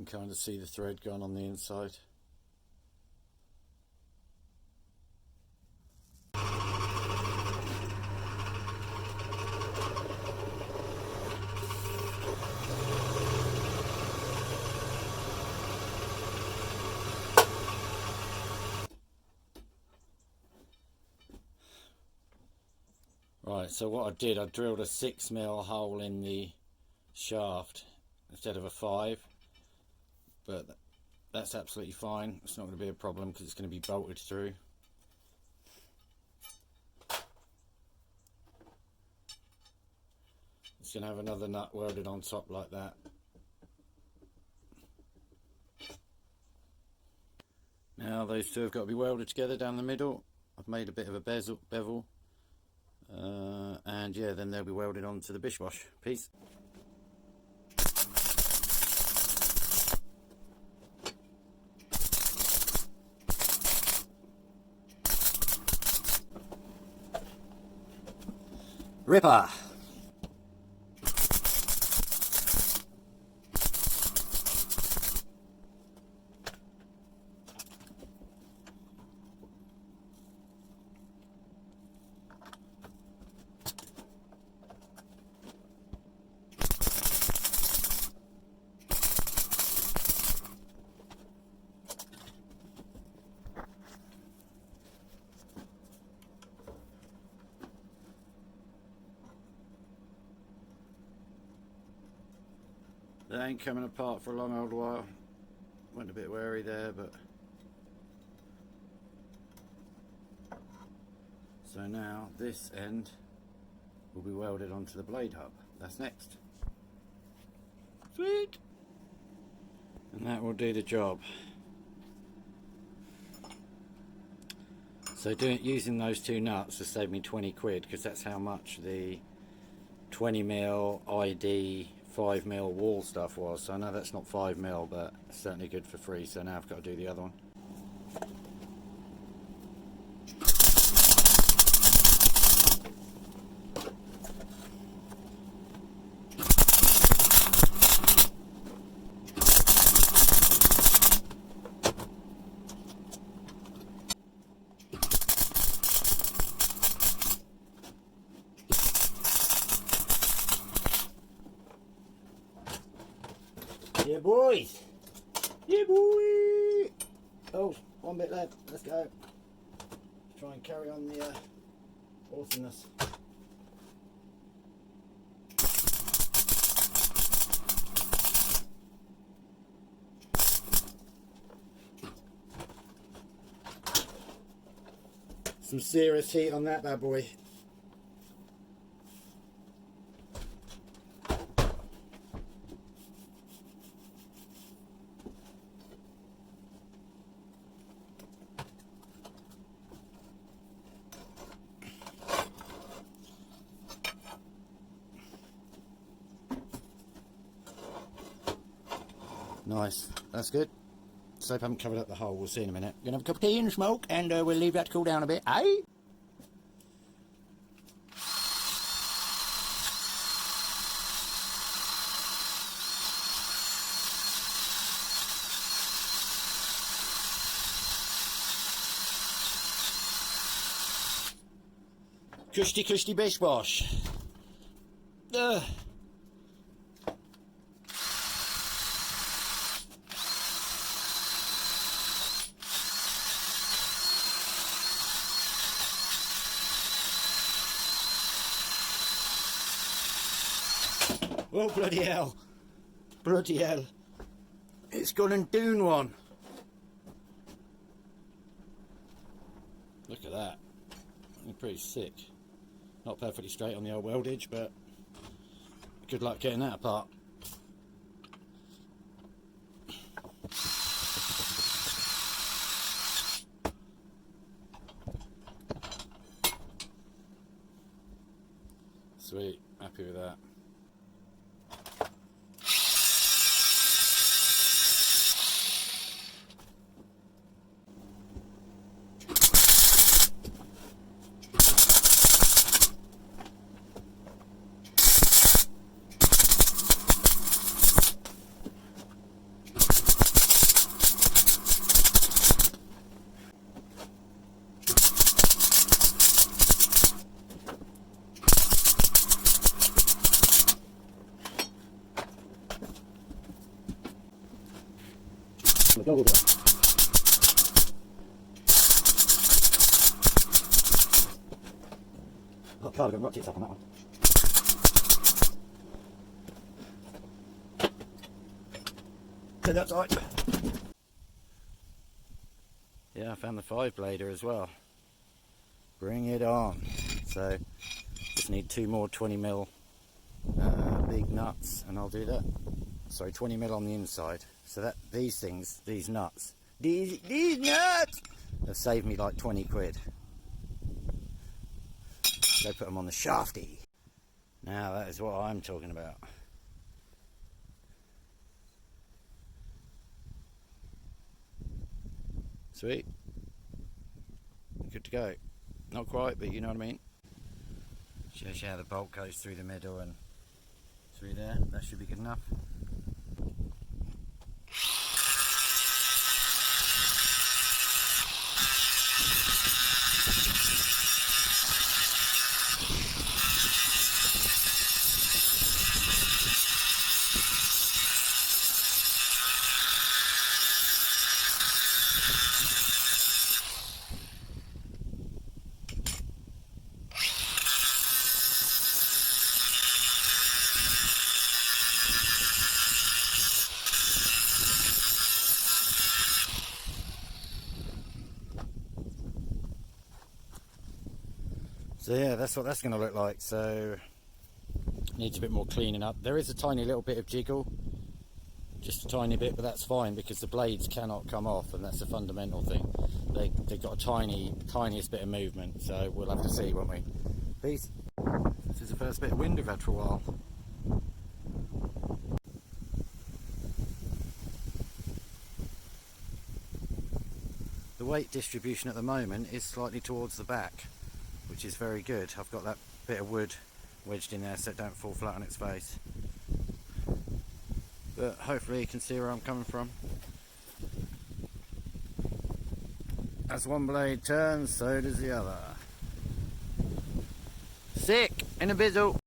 can kind of see the thread gone on the inside. Right, so what I did, I drilled a 6mm hole in the shaft instead of a 5, but that's absolutely fine. It's not going to be a problem because it's going to be bolted through. It's going to have another nut welded on top like that. Now those two have got to be welded together down the middle. I've made a bit of a bevel. And yeah, then they'll be welded onto the bishwash piece. Ripper! They ain't coming apart for a long old while. Went a bit wary there, but so now this end will be welded onto the blade hub. That's next. Sweet! And that will do the job. So using those two nuts has saved me 20 quid, because that's how much the 20mm ID 5mm wall stuff was. So I know that's not 5mm, but it's certainly good for free. So now I've got to do the other one. Yeah, boys! Yeah, boy! Oh, one bit left. Let's go. Let's try and carry on the awesomeness. Some serious heat on that bad boy. Nice, that's good. So I haven't covered up the hole, we'll see in a minute. Gonna have a cup of tea and smoke, and we'll leave that to cool down a bit, eh? Cushy bish wash. Oh, bloody hell. Bloody hell. It's gone and doon one. Look at that. Pretty sick. Not perfectly straight on the old weldage, but good luck getting that apart. Sweet, happy with that. double done. Oh, cardigan rockets up on that one. So that's right. Yeah, I found the 5-blader as well. Bring it on. So just need 2 more 20mm big nuts and I'll do that. Sorry, 20mm on the inside. So that these nuts have saved me like 20 quid. Go put them on the shafty. Now that is what I'm talking about. Sweet. Good to go. Not quite, but you know what I mean. Shows you how the bolt goes through the middle and through there. That should be good enough. So yeah, that's what that's going to look like. So needs a bit more cleaning up. There is a tiny little bit of jiggle, just a tiny bit, but that's fine because the blades cannot come off, and that's a fundamental thing. They've got a tiniest bit of movement, so we'll have to see, won't we? Peace. This is the first bit of wind we've had for a while. The weight distribution at the moment is slightly towards the back, which is very good. I've got that bit of wood wedged in there so it don't fall flat on its face. But hopefully you can see where I'm coming from. As one blade turns, so does the other. Sick in a bizzle.